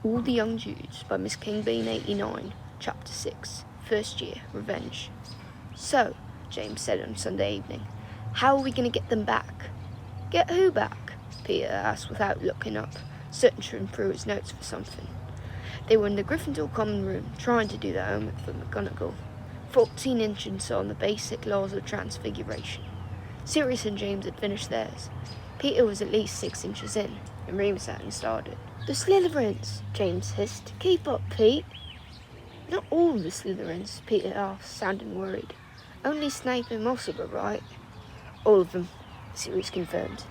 All the Young Jews by MsKingBean89, Chapter 6, First Year, Revenge. So, James said on Sunday evening, how are we going to get them back? Get who back? Peter asked without looking up, searching through his notes for something. They were in the Gryffindor common room, trying to do their homework for McGonagall. 14 inches on the basic laws of transfiguration. Sirius and James had finished theirs. Peter was at least 6 inches in, and Remus hadn't started. The Slytherins, James hissed. Keep up, Pete. Not all the Slytherins, Peter asked, sounding worried. Only Snape and Mossel were right. All of them, Sirius confirmed.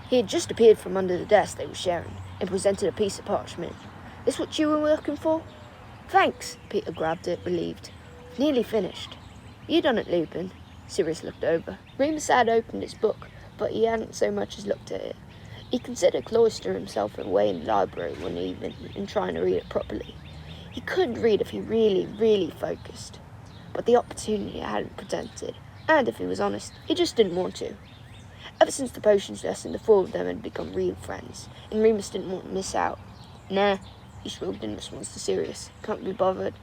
He had just appeared from under the desk they were sharing, and presented a piece of parchment. This what you were looking for? Thanks, Peter grabbed it, relieved. Nearly finished. You done it, Lupin. Sirius looked over. Remus had opened his book, but he hadn't so much as looked at it. He considered cloistering himself away in the library one evening and trying to read it properly. He could read if he really focused, but the opportunity hadn't presented, and if he was honest, he just didn't want to. Ever since the potions lesson, the four of them had become real friends, and Remus didn't want to miss out. Nah, he shrugged in response to Sirius. Can't be bothered.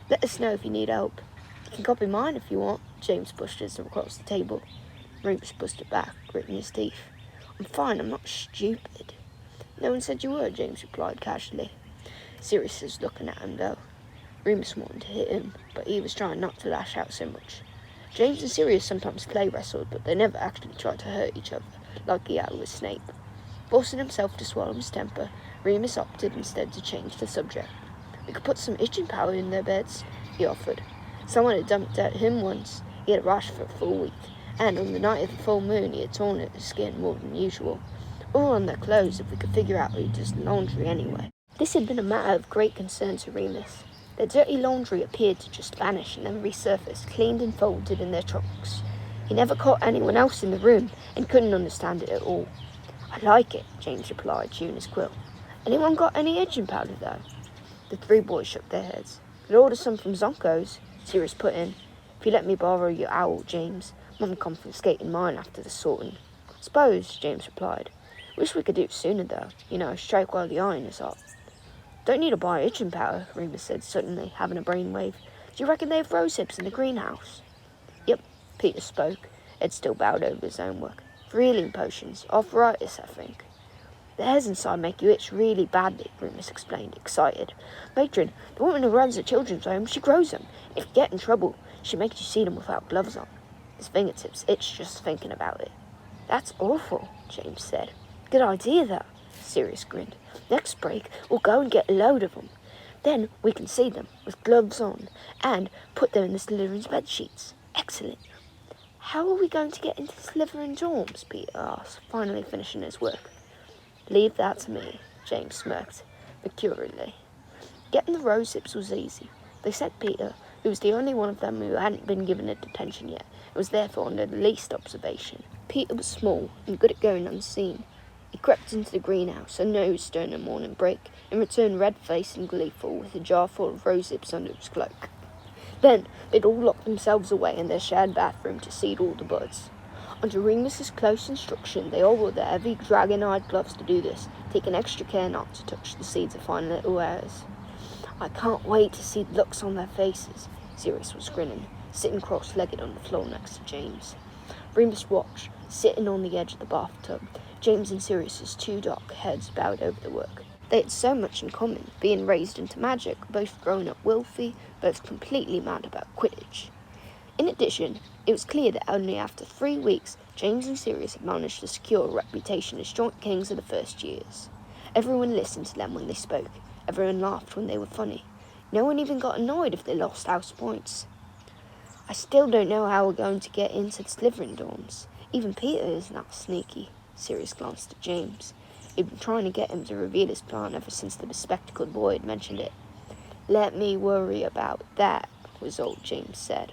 Let us know if you need help. You can copy mine if you want. James pushed his across the table. Remus pushed it back, gritting his teeth. I'm fine, I'm not stupid. No one said you were, James replied casually. Sirius was looking at him, though. Remus wanted to hit him, but he was trying not to lash out so much. James and Sirius sometimes play wrestled, but they never actually tried to hurt each other, like he had with Snape. Forcing himself to swallow his temper, Remus opted instead to change the subject. We could put some itching powder in their beds, he offered. Someone had dumped at him once. He had a rash for a full week, and on the night of the full moon he had torn at his skin more than usual. Or on their clothes if we could figure out who does the laundry anyway. This had been a matter of great concern to Remus. Their dirty laundry appeared to just vanish and then resurface, cleaned and folded in their trunks. He never caught anyone else in the room and couldn't understand it at all. I like it, James replied, chewing his quill. Anyone got any itching powder though? The three boys shook their heads. Could order some from Zonko's, Sirius put in. If you let me borrow your owl, James. Mum confiscated mine after the sorting. Suppose, James replied. Wish we could do it sooner though. Strike while the iron is hot. Don't need to buy itching powder, Remus said suddenly, having a brainwave. Do you reckon they have rose hips in the greenhouse? Yep, Peter spoke. Ed still bowed over his own work. Healing potions. Arthritis, I think. The hairs inside make you itch really badly, Remus explained, excited. Matron, the woman who runs a children's home, she grows them. If you get in trouble, she makes you see them without gloves on. His fingertips itched just thinking about it. That's awful, James said. Good idea, though, Sirius grinned. Next break, we'll go and get a load of them. Then we can see them, with gloves on, and put them in the Slytherin's bedsheets. Excellent. How are we going to get into Slytherin dorms? Peter asked, finally finishing his work. Leave that to me, James smirked, mercurially. Getting the rose hips was easy. They sent Peter, who was the only one of them who hadn't been given a detention yet, and was therefore under the least observation. Peter was small and good at going unseen. He crept into the greenhouse, unnoticed during the morning break, and returned red-faced and gleeful with a jar full of rose hips under his cloak. Then they'd all locked themselves away in their shared bathroom to seed all the buds. Under Remus's close instruction, they all wore their heavy dragon-eyed gloves to do this, taking extra care not to touch the seeds of fine little hairs. I can't wait to see the looks on their faces, Sirius was grinning, sitting cross-legged on the floor next to James. Remus watched, sitting on the edge of the bathtub. James and Sirius's two dark heads bowed over the work. They had so much in common, being raised into magic, both grown up wealthy, both completely mad about Quidditch. In addition, it was clear that only after 3 weeks, James and Sirius had managed to secure a reputation as joint kings of the first years. Everyone listened to them when they spoke. Everyone laughed when they were funny. No one even got annoyed if they lost house points. I still don't know how we're going to get into the Slytherin dorms. Even Peter is not sneaky. Sirius glanced at James. He'd been trying to get him to reveal his plan ever since the bespectacled boy had mentioned it. Let me worry about that, was all James said.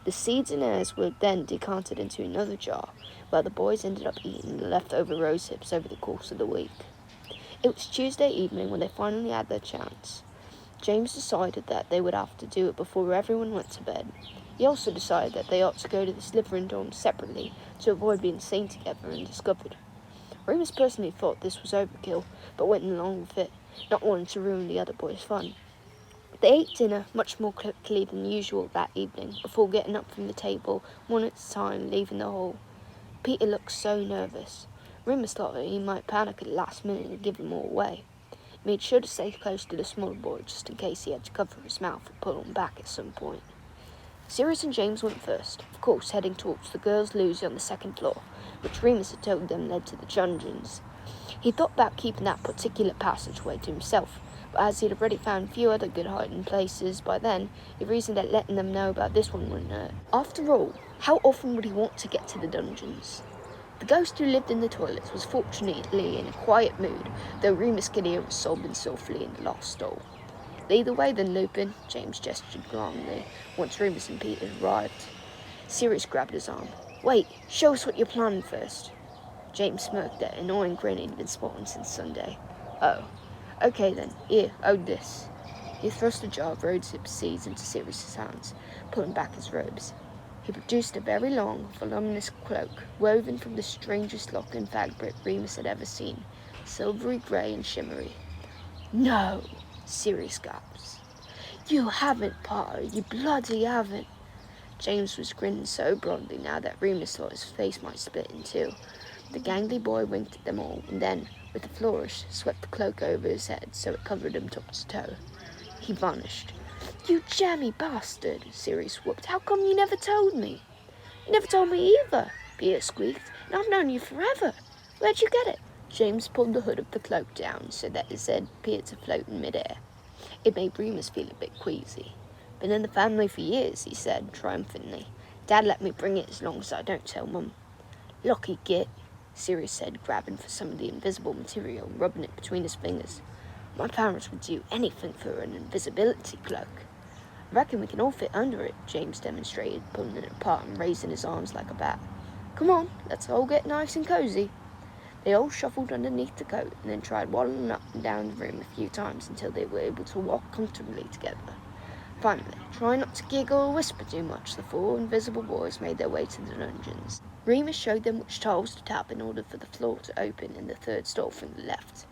The seeds and hairs were then decanted into another jar, where the boys ended up eating the leftover rose hips over the course of the week. It was Tuesday evening when they finally had their chance. James decided that they would have to do it before everyone went to bed. He also decided that they ought to go to the Slytherin dorms separately to avoid being seen together and discovered. Remus personally thought this was overkill, but went along with it. not wanting to ruin the other boys' fun. They ate dinner much more quickly than usual that evening, before getting up from the table, one at a time, leaving the hall. Peter looked so nervous. Remus thought that he might panic at the last minute and give them all away. He made sure to stay close to the smaller boy just in case he had to cover his mouth or pull him back at some point. Sirius and James went first, of course heading towards the girls' loggia on the second floor, which Remus had told them led to the dungeons. He thought about keeping that particular passageway to himself, but as he had already found a few other good hiding places by then, he reasoned that letting them know about this one wouldn't hurt. After all, how often would he want to get to the dungeons? The ghost who lived in the toilets was fortunately in a quiet mood, though Remus could hear him sobbing softly in the last stall. Lead the way then, Lupin, James gestured glumly, once Remus and Peter arrived. Sirius grabbed his arm. Wait, show us what you're planning first. James smirked at an annoying grin he'd been spotting since Sunday. Oh, okay then, here, hold this. He thrust a jar of rosehip seeds into Sirius's hands, pulling back his robes. He produced a very long, voluminous cloak, woven from the strangest lock and fabric Remus had ever seen, silvery grey and shimmery. No, Sirius gasped. You haven't, Potter, you bloody haven't. James was grinning so broadly now that Remus thought his face might split in two. The gangly boy winked at them all, and then, with a flourish, swept the cloak over his head so it covered him top to toe. He vanished. You jammy bastard, Sirius whooped. How come you never told me? You never told me either, Peter squeaked. And I've known you forever. Where'd you get it? James pulled the hood of the cloak down so that his head appeared to float in midair. It made Remus feel a bit queasy. Been in the family for years, he said triumphantly. Dad let me bring it as long as I don't tell Mum. Lucky git, Sirius said, grabbing for some of the invisible material and rubbing it between his fingers. My parents would do anything for an invisibility cloak. I reckon we can all fit under it, James demonstrated, pulling it apart and raising his arms like a bat. Come on, let's all get nice and cozy. They all shuffled underneath the coat and then tried waddling up and down the room a few times until they were able to walk comfortably together. Finally, trying not to giggle or whisper too much, the four invisible boys made their way to the dungeons. Remus showed them which tiles to tap in order for the floor to open in the third stall from the left.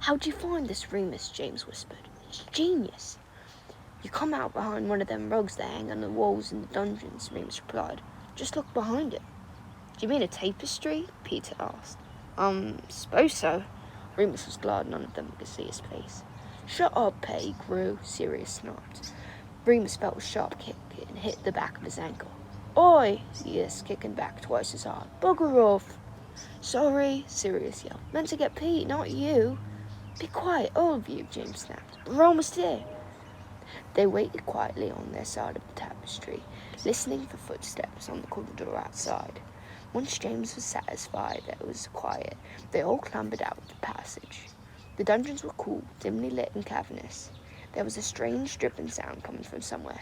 How'd you find this, Remus? James whispered. It's genius. You come out behind one of them rugs that hang on the walls in the dungeons, Remus replied. Just look behind it. Do you mean a tapestry? Peter asked. Suppose so. Remus was glad none of them could see his face. Shut up, Pettigrew, Sirius snapped. Remus felt a sharp kick and hit the back of his ankle. Oi, he hissed, kicking back twice as hard. Bugger off. Sorry, Sirius yelled. Meant to get Pete, not you. Be quiet, all of you, James snapped. We're almost here. They waited quietly on their side of the tapestry, listening for footsteps on the corridor outside. Once James was satisfied that it was quiet, they all clambered out of the passage. The dungeons were cool, dimly lit and cavernous. There was a strange dripping sound coming from somewhere,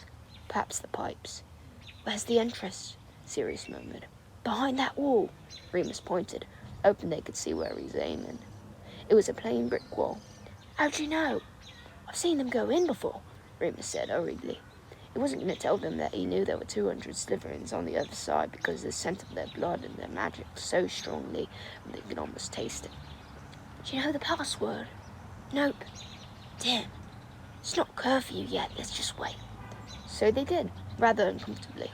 perhaps the pipes. Where's the entrance? Sirius murmured. Behind that wall, Remus pointed, hoping they could see where he was aiming. It was a plain brick wall. How'd you know? I've seen them go in before, Remus said hurriedly. He wasn't going to tell them that he knew there were 200 Slytherins on the other side because the scent of their blood and their magic so strongly they could almost taste it. Do you know the password? Nope. Damn. It's not curfew yet, let's just wait. So they did, rather uncomfortably.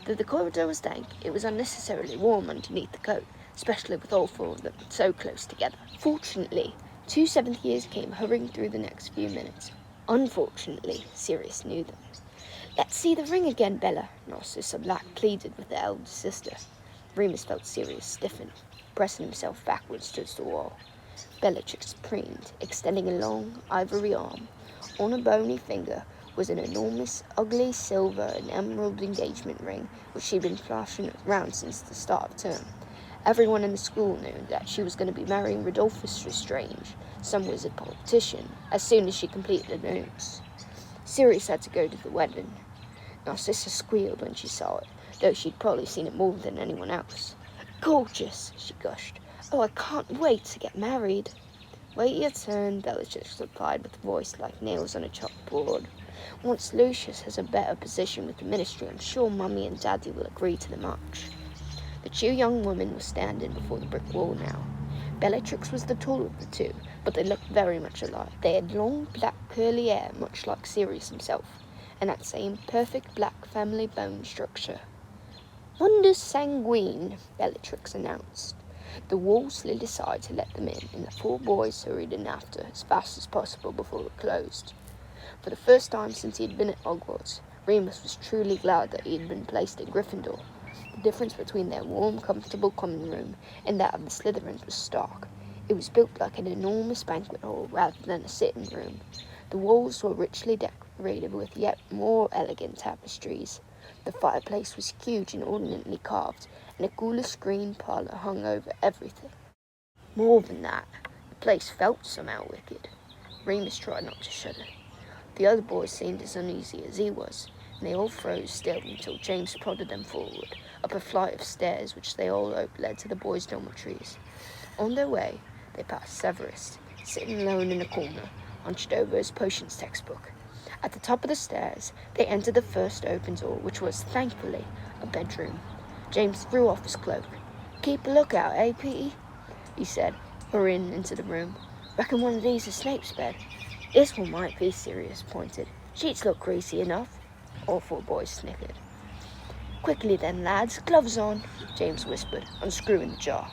Though the corridor was dank, it was unnecessarily warm underneath the coat, especially with all four of them so close together. Fortunately, 2 seventh years came hurrying through the next few minutes. Unfortunately, Sirius knew them. Let's see the ring again, Bella, Narcissa Black pleaded with their elder sister. Remus felt Sirius stiffen, pressing himself backwards towards the wall. Bellatrix preened, extending a long, ivory arm. On a bony finger was an enormous, ugly silver and emerald engagement ring, which she'd been flashing around since the start of term. Everyone in the school knew that she was going to be marrying Rodolphus Lestrange, some wizard politician, as soon as she completed her notes. Sirius had to go to the wedding. Narcissa squealed when she saw it, though she'd probably seen it more than anyone else. Gorgeous, she gushed. Oh, I can't wait to get married. Wait your turn, Bellatrix replied with a voice like nails on a chalkboard. Once Lucius has a better position with the ministry, I'm sure Mummy and Daddy will agree to the match. The two young women were standing before the brick wall now. Bellatrix was the taller of the two, but they looked very much alike. They had long, black, curly hair, much like Sirius himself, and that same perfect black family bone structure. "Mundus sanguine," Bellatrix announced. The wall slid aside to let them in, and the 4 boys hurried in after as fast as possible before it closed. For the first time since he had been at Hogwarts, Remus was truly glad that he had been placed in Gryffindor. The difference between their warm, comfortable common room and that of the Slytherins was stark. It was built like an enormous banquet hall rather than a sitting room. The walls were richly decorated with yet more elegant tapestries. The fireplace was huge and ornately carved, and a ghoulish green parlour hung over everything. More than that, the place felt somehow wicked. Remus tried not to shudder. The other boys seemed as uneasy as he was, and they all froze still until James prodded them forward, up a flight of stairs which they all hoped led to the boys' dormitories. On their way, they passed Severus, sitting alone in a corner, hunched over his potions textbook. At the top of the stairs, they entered the first open door, which was, thankfully, a bedroom. James threw off his cloak. "Keep a lookout, eh, Petey?" he said, hurrying into the room. "Reckon one of these is Snape's bed." "This one might be," Sirius pointed. "Sheets look greasy enough." All 4 boys snickered. "Quickly then, lads, gloves on," James whispered, unscrewing the jar.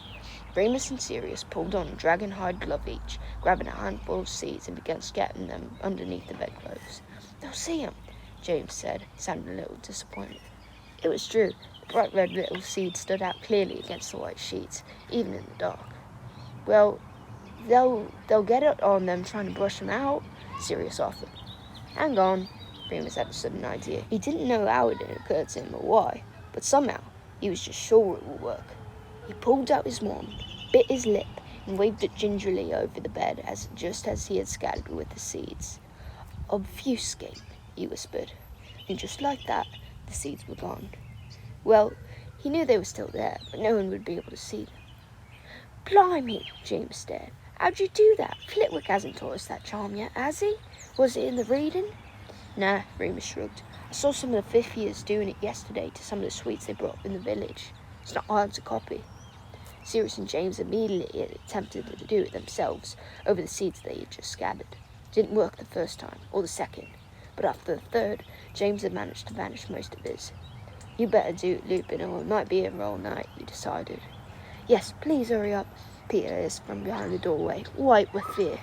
Remus and Sirius pulled on a dragon-hide glove each, grabbing a handful of seeds and began scattering them underneath the bedclothes. "They'll see 'em," James said, sounding a little disappointed. It was true. The bright red little seeds stood out clearly against the white sheets, even in the dark. "Well, they'll get it on them trying to brush 'em out," Sirius offered. "Hang on," Remus had a sudden idea. He didn't know how it had occurred to him or why, but somehow he was just sure it would work. He pulled out his wand, bit his lip, and waved it gingerly over the bed just as he had scattered with the seeds. "Obfuscate," he whispered, and just like that, the seeds were gone. Well, he knew they were still there, but no one would be able to see them. "Blimey," James stared. "How'd you do that? Flitwick hasn't taught us that charm yet, has he? Was it in the reading?" "Nah," Remus shrugged. "I saw some of the 5th years doing it yesterday to some of the sweets they brought up in the village. It's not hard to copy." Sirius and James immediately attempted to do it themselves over the seeds they had just scattered. It didn't work the first time, or the second, but after the 3rd, James had managed to vanish most of his. "You better do it, Lupin, or it might be here all night," he decided. "Yes, please hurry up," Peter hissed from behind the doorway, white with fear.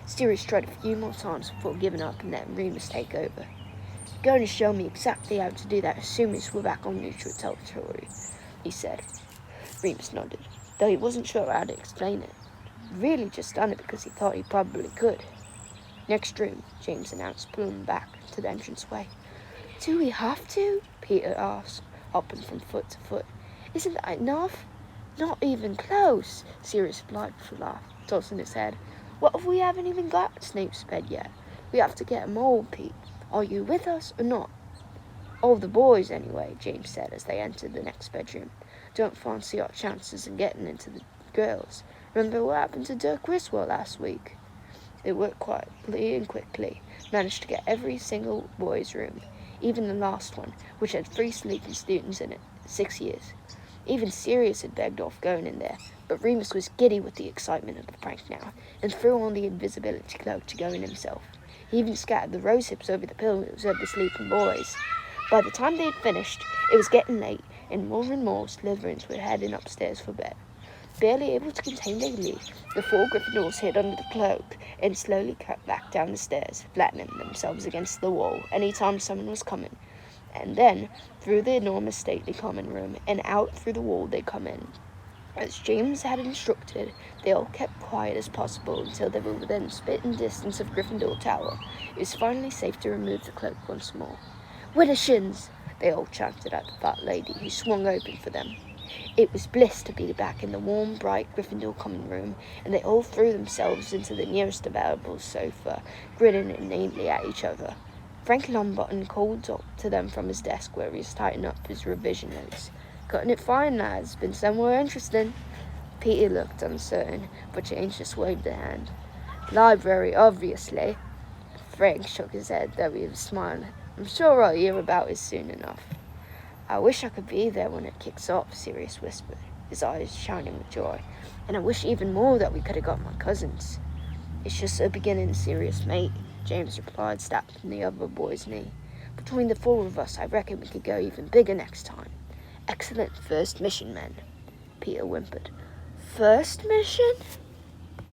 Sirius tried a few more times before giving up and letting Remus take over. "You're going to show me exactly how to do that as soon as we're back on neutral territory," he said. Remus nodded, though he wasn't sure how to explain it. He'd really just done it because he thought he probably could. "Next room," James announced, pulling back to the entranceway. "Do we have to?" Peter asked, hopping from foot to foot. "Isn't that enough?" "Not even close," Sirius replied with a laugh, tossing his head. "What if we haven't even got Snape's bed yet? We have to get 'em all, Pete. Are you with us or not?" "All the boys, anyway," James said as they entered the next bedroom. "Don't fancy our chances in getting into the girls. Remember what happened to Dirk Griswold last week?" They worked quietly and quickly, managed to get every single boy's room, even the last one, which had 3 sleeping students in it, 6 years. Even Sirius had begged off going in there, but Remus was giddy with the excitement of the prank now, and threw on the invisibility cloak to go in himself. He even scattered the rose hips over the pillows of the sleeping boys. By the time they had finished, it was getting late, and more Slytherins were heading upstairs for bed. Barely able to contain their glee, the 4 Gryffindors hid under the cloak and slowly crept back down the stairs, flattening themselves against the wall any time someone was coming. And then, through the enormous stately common room, and out through the wall they'd come in. As James had instructed, they all kept quiet as possible until they were within spitting distance of Gryffindor Tower. It was finally safe to remove the cloak once more. "Widdershins!" they all chanted at the fat lady, who swung open for them. It was bliss to be back in the warm, bright Gryffindor common room, and they all threw themselves into the nearest available sofa, grinning inanely at each other. Frank Longbottom called up to them from his desk where he was tying up his revision notes. "Cutting it fine, lads. Been somewhere interesting." Peter looked uncertain, but James just waved a hand. "Library, obviously." Frank shook his head, though he was smiling. "I'm sure I'll hear about it soon enough." "I wish I could be there when it kicks off," Sirius whispered, his eyes shining with joy. "And I wish even more that we could have got my cousins." It's just a beginning, serious, mate, James replied, slapping the other boy's knee. Between the four of us, I reckon we could go even bigger next time. Excellent first mission, men, Peter whimpered. First mission?